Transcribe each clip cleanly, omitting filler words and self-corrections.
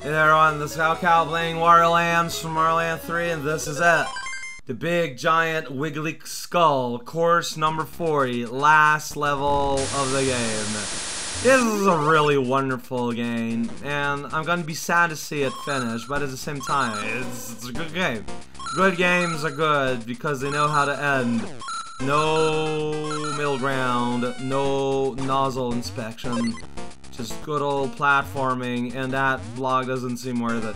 Hey there everyone, this is raocow playing Wario Land from Mario Land 3, and this is it. The big, giant, wiggly skull, course number 40, last level of the game. This is a really wonderful game, and I'm gonna be sad to see it finish, but at the same time, it's a good game. Good games are good because they know how to end. No middle ground, no nozzle inspection. Just good old platforming, and that block doesn't seem worth it.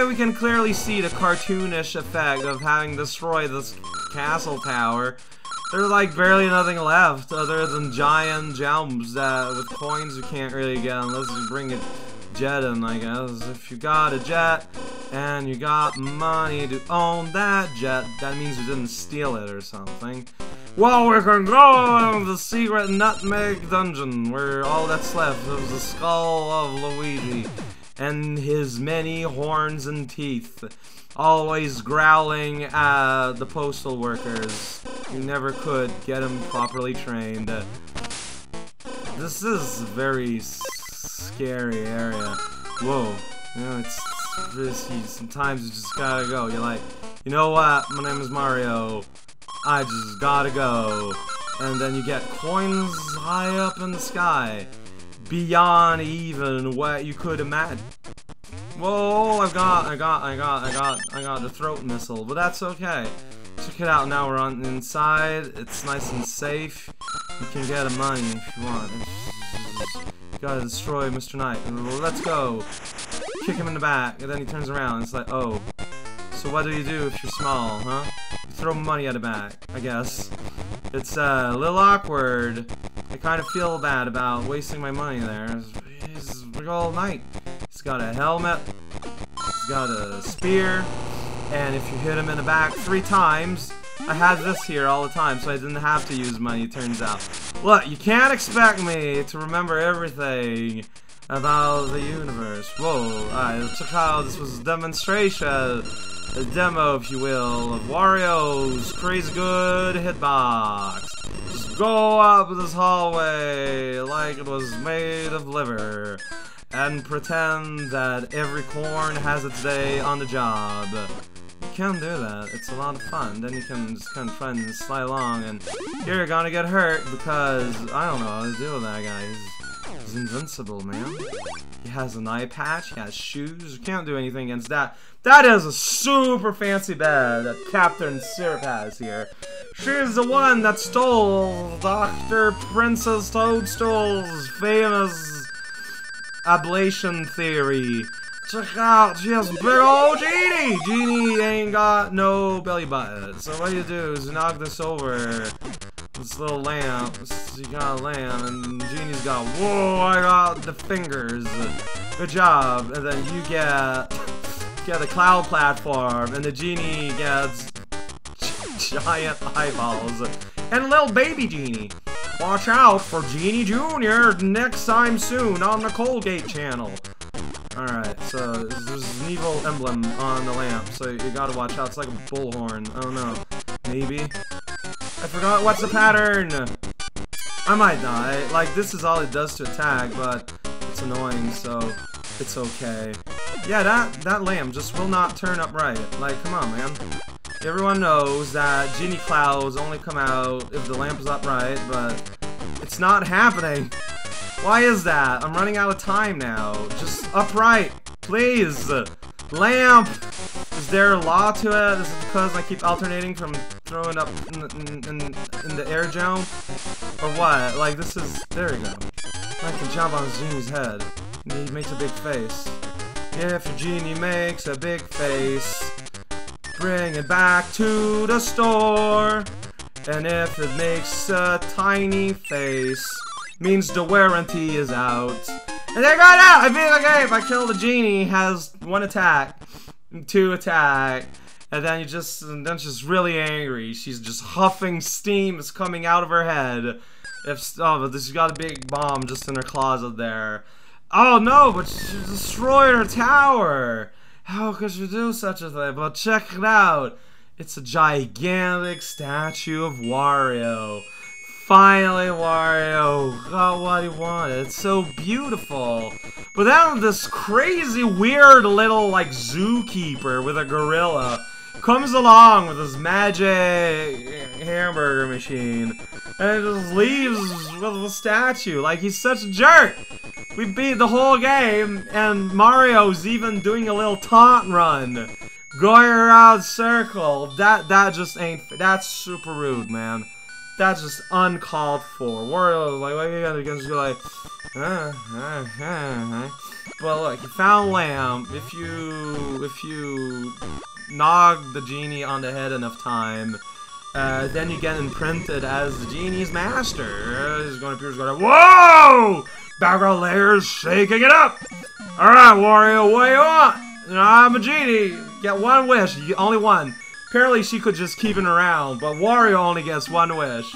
We can clearly see the cartoonish effect of having destroyed this castle tower. There's like barely nothing left other than giant jumps that with coins you can't really get unless you bring a jet in, I guess. If you got a jet and you got money to own that jet, that means you didn't steal it or something. Well, we can go to the secret nutmeg dungeon where all that's left is the skull of Luigi and his many horns and teeth, always growling at the postal workers. You never could get him properly trained. This is a very scary area. Whoa, you know, it's risky. Sometimes you just gotta go. You're like, you know what? My name is Mario. I just gotta go. And then you get coins high up in the sky. Beyond even what you could imagine. Whoa, I got the throat missile, but that's okay. Check it out, now we're on the inside. It's nice and safe. You can get the money if you want. You gotta destroy Mr. Knight. Let's go. Kick him in the back, and then he turns around and it's like, oh. So what do you do if you're small, huh? You throw money at the back, I guess. It's a little awkward. I kind of feel bad about wasting my money there. He's a big old knight. He's got a helmet. He's got a spear. And if you hit him in the back 3 times, I had this here all the time, so I didn't have to use money, turns out. Look, you can't expect me to remember everything about the universe. Whoa, check out, this was a demonstration. A demo, if you will, of Wario's crazy good hitbox. Just go up this hallway like it was made of liver, and pretend that every corn has its day on the job. You can do that, it's a lot of fun. Then you can just kind of try and slide along, and you're gonna get hurt because, I don't know how to deal with that guy. He's invincible, man. He has an eye patch, he has shoes, you can't do anything against that. That is a super fancy bed that Captain Syrup has here. She's the one that stole Dr. Princess Toadstool's famous ablation theory. Check out, she has a big old genie! Genie ain't got no belly button. So what you do is you knock this over. This little lamp, you got a lamp, and Genie's got, whoa, I got the fingers. Good job. And then you get a cloud platform, and the Genie gets giant eyeballs. And little baby Genie. Watch out for Genie Jr. next time soon on the Colgate channel. Alright, so there's an evil emblem on the lamp, so you gotta watch out. It's like a bullhorn. I don't know. Maybe? I forgot what's the pattern! I might die. Like, this is all it does to attack, but it's annoying, so it's okay. Yeah, that lamp just will not turn up right. Like, come on, man. Everyone knows that Genie Clouds only come out if the lamp is upright, but it's not happening. Why is that? I'm running out of time now. Just upright, please. Lamp! Is there a law to it? Is it because I keep alternating from throwing up in the air zone? Or what? Like, this is... There we go. I can jump on Genie's head. He makes a big face. If your Genie makes a big face, bring it back to the store. And if it makes a tiny face, means the warranty is out. And I got out! I beat the game! I killed the Genie, has 1 attack, 2 attack, and then she's really angry. She's just huffing steam is coming out of her head. But she's got a big bomb just in her closet there. Oh no, but she destroyed her tower! How could she do such a thing? But check it out! It's a gigantic statue of Wario. Finally, Wario got what he wanted. It's so beautiful. But then this crazy, weird little, like, zookeeper with a gorilla comes along with his magic hamburger machine and just leaves with the statue. Like, he's such a jerk. We beat the whole game, and Mario's even doing a little taunt run, going around circle. That just ain't. That's super rude, man. That's just uncalled for. Wario, like, what are you gonna do? Just go like, Well, look, you found Lamp. If you nog the genie on the head enough time, then you get imprinted as the genie's master. He's going to appear, going, whoa! Background layers shaking it up. All right, Wario, what do you want? I'm a genie. Get one wish. You get only one. Apparently, she could just keep it around, but Wario only gets one wish.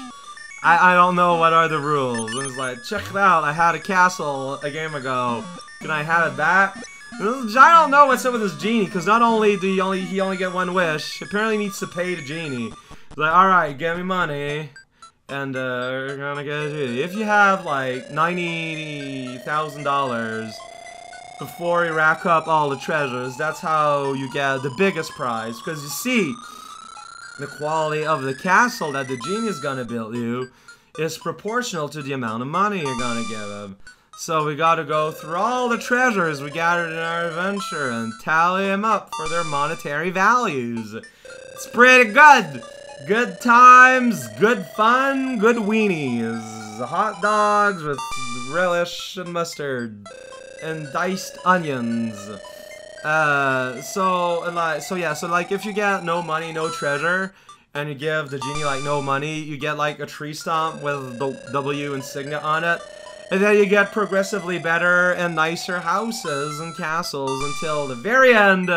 I don't know what are the rules. And it's like, check it out. I had a castle a game ago. Can I have it back? I don't know what's up with this genie, because not only do he only get one wish, apparently he needs to pay the genie. He's like, alright, give me money, and we're gonna get a genie. If you have like $90,000 before you rack up all the treasures, that's how you get the biggest prize, because you see, the quality of the castle that the genie is gonna build you is proportional to the amount of money you're gonna give him. So we gotta go through all the treasures we gathered in our adventure and tally them up for their monetary values. It's pretty good! Good times, good fun, good weenies. Hot dogs with relish and mustard. And diced onions. So if you get no money, no treasure, and you give the genie like no money, you get like a tree stump with the W insignia on it. And then you get progressively better and nicer houses and castles until the very end,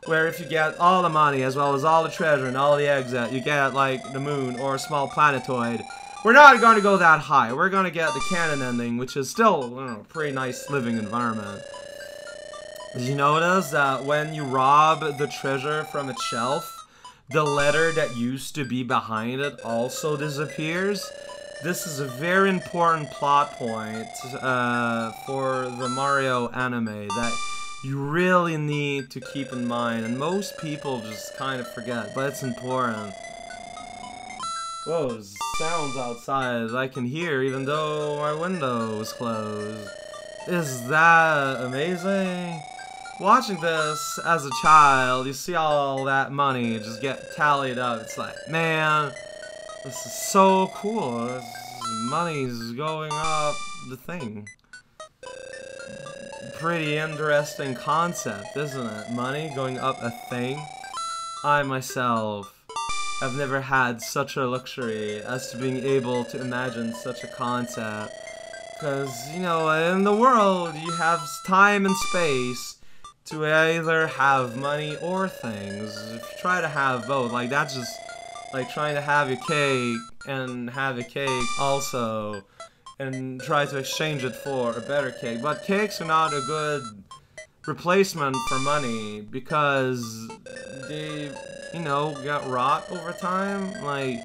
where if you get all the money as well as all the treasure and all the eggs that you get like the moon or a small planetoid. We're not going to go that high. We're going to get the canon ending, which is still a pretty nice living environment. Did you notice that when you rob the treasure from its shelf, the letter that used to be behind it also disappears? This is a very important plot point for the Mario anime that you really need to keep in mind, and most people just kind of forget, but it's important. Whoa, there's sounds outside I can hear even though my window is closed. Is that amazing? Watching this as a child, you see all that money just get tallied up. It's like, man, this is so cool. This money's going up the thing. Pretty interesting concept, isn't it? Money going up a thing. I myself have never had such a luxury as to being able to imagine such a concept. Because, you know, in the world, you have time and space to either have money or things. If you try to have both, like, that's just like trying to have your cake and have a cake also and try to exchange it for a better cake. But cakes are not a good replacement for money because they, you know, got rot over time. Like,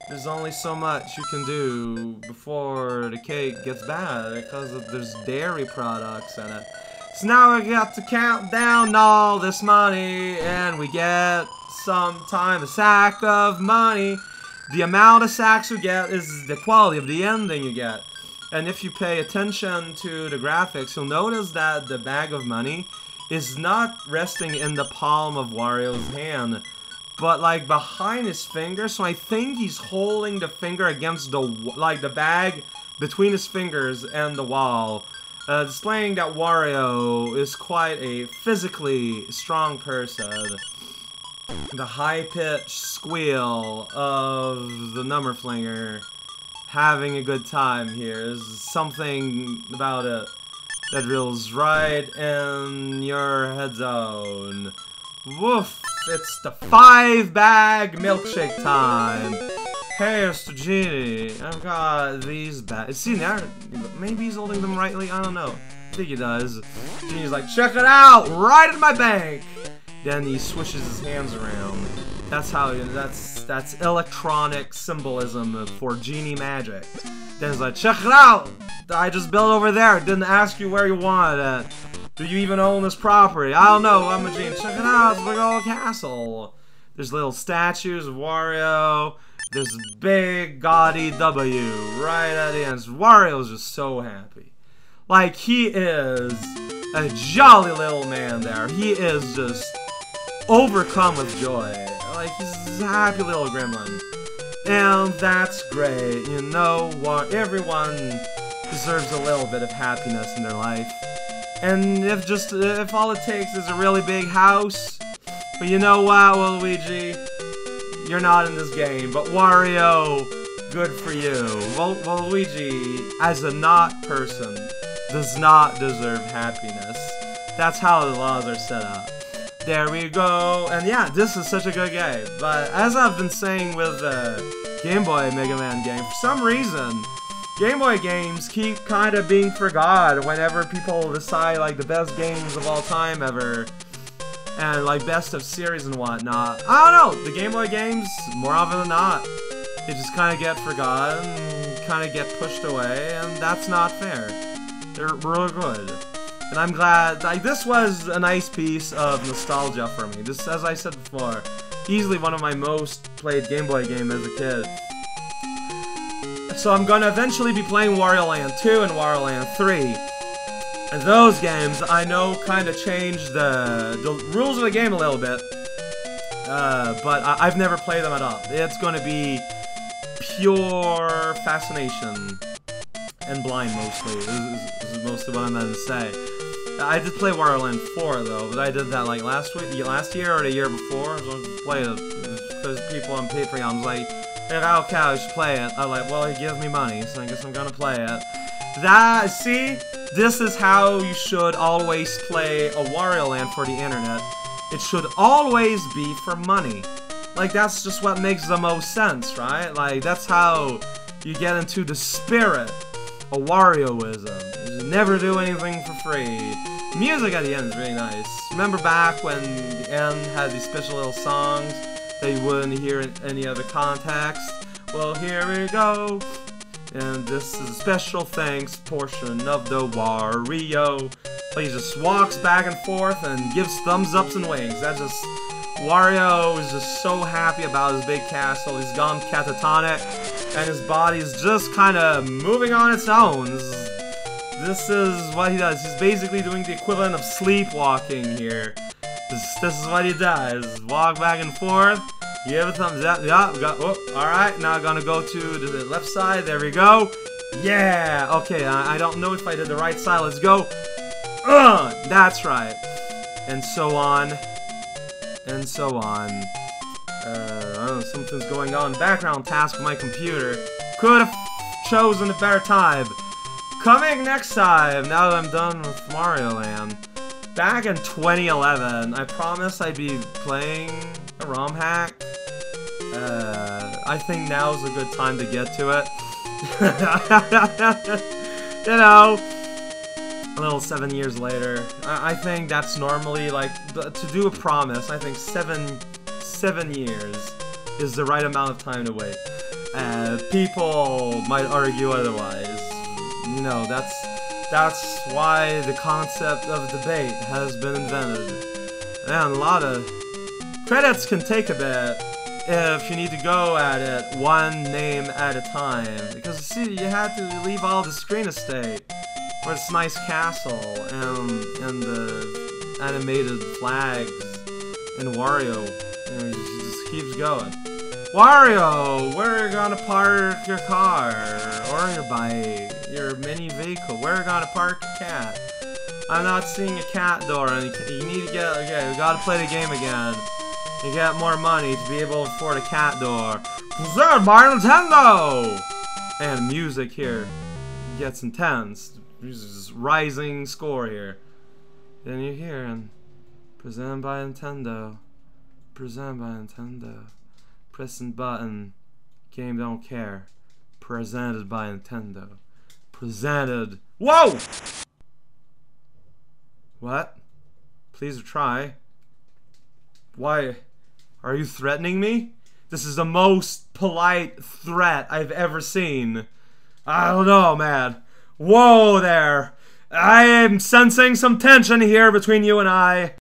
there's only so much you can do before the cake gets bad because there's dairy products in it. So now we got to count down all this money, and we get sometime a sack of money. The amount of sacks you get is the quality of the ending you get. And if you pay attention to the graphics, you'll notice that the bag of money is not resting in the palm of Wario's hand, but like behind his finger. So I think he's holding the finger against the bag between his fingers and the wall. Displaying that Wario is quite a physically strong person. The high-pitched squeal of the number flinger having a good time here is something about it that drills right in your head zone. Woof! It's the 5-bag milkshake time! Hey, Mr. Genie, I've got these bags. See, now, maybe he's holding them rightly, I don't know. I think he does. Genie's like, check it out! Right in my bank! Then he swishes his hands around. That's how. That's electronic symbolism for genie magic. Then it's like, check it out! I just built over there. Didn't ask you where you wanted it. Do you even own this property? I don't know. I'm a genie. Check it out. It's a big old castle. There's little statues of Wario. There's a big gaudy W right at the end. Wario's just so happy. Like, he is a jolly little man there. He is just overcome with joy. Like, he's a happy little gremlin. And that's great. You know what? Everyone deserves a little bit of happiness in their life. And if all it takes is a really big house, but you know what, Waluigi? You're not in this game, but Wario, good for you. Waluigi, as a not person, does not deserve happiness. That's how the laws are set up. There we go. And yeah, this is such a good game. But as I've been saying with the Game Boy Mega Man game, for some reason, Game Boy games keep kind of being forgot whenever people decide like the best games of all time ever. And like best of series and whatnot. I don't know, the Game Boy games, more often than not, they just kind of get forgotten, kind of get pushed away, and that's not fair. They're real good. And I'm glad, like, this was a nice piece of nostalgia for me. This, as I said before, easily one of my most played Game Boy games as a kid. So I'm gonna eventually be playing Wario Land 2 and Wario Land 3. And those games, I know, kind of changed the rules of the game a little bit. But I've never played them at all. It's gonna be pure fascination. And blind, mostly. This is mostly what I'm going to say. I did play Wario Land 4, though, but I did that, like, last year or the year before. So I played it, because people on Patreon was like, hey, okay, I should play it. I'm like, well, he gives me money, so I guess I'm gonna play it. See? This is how you should always play a Wario Land for the internet. It should always be for money. Like, that's just what makes the most sense, right? Like, that's how you get into the spirit of Warioism. You never do anything for free. Music at the end is really nice. Remember back when the end had these special little songs that you wouldn't hear in any other context? Well, here we go. And this is a special thanks portion of the Wario. He just walks back and forth and gives thumbs ups and winks. That's just... Wario is just so happy about his big castle. He's gone catatonic, and his body's just kind of moving on its own. This is what he does. He's basically doing the equivalent of sleepwalking here. This is what he does. Walk back and forth. Give a thumbs up. Yeah, alright, now I'm gonna go to the left side. There we go. Yeah! Okay, I don't know if I did the right side. Let's go. That's right. And so on. And so on. I don't know, something's going on. Background task with my computer. Could have chosen a better time. Coming next time, now that I'm done with Mario Land. Back in 2011, I promised I'd be playing a ROM hack. I think now's a good time to get to it. You know, a little 7 years later. I think that's normally, like, to do a promise, I think 7 years is the right amount of time to wait. People might argue otherwise. You know, that's why the concept of debate has been invented. And a lot of credits can take a bit if you need to go at it one name at a time. Because, see, you had to leave all the screen estate for this nice castle and the animated flags and Wario. You know, he just keeps going. Wario, where are you gonna park your car? Or your bike? Your mini vehicle? Where are you gonna park your cat? I'm not seeing a cat door, and you need to get, okay, we gotta play the game again. You get more money to be able to afford a cat door. Preserved by Nintendo! And music here gets intense. There's rising score here. Then you hear, and presented by Nintendo. Presented by Nintendo. Pressing button. Game don't care. Presented by Nintendo. Presented. Whoa! What? Please try. Why Are you threatening me? This is the most polite threat I've ever seen. I don't know, man. Whoa there. I am sensing some tension here between you and I.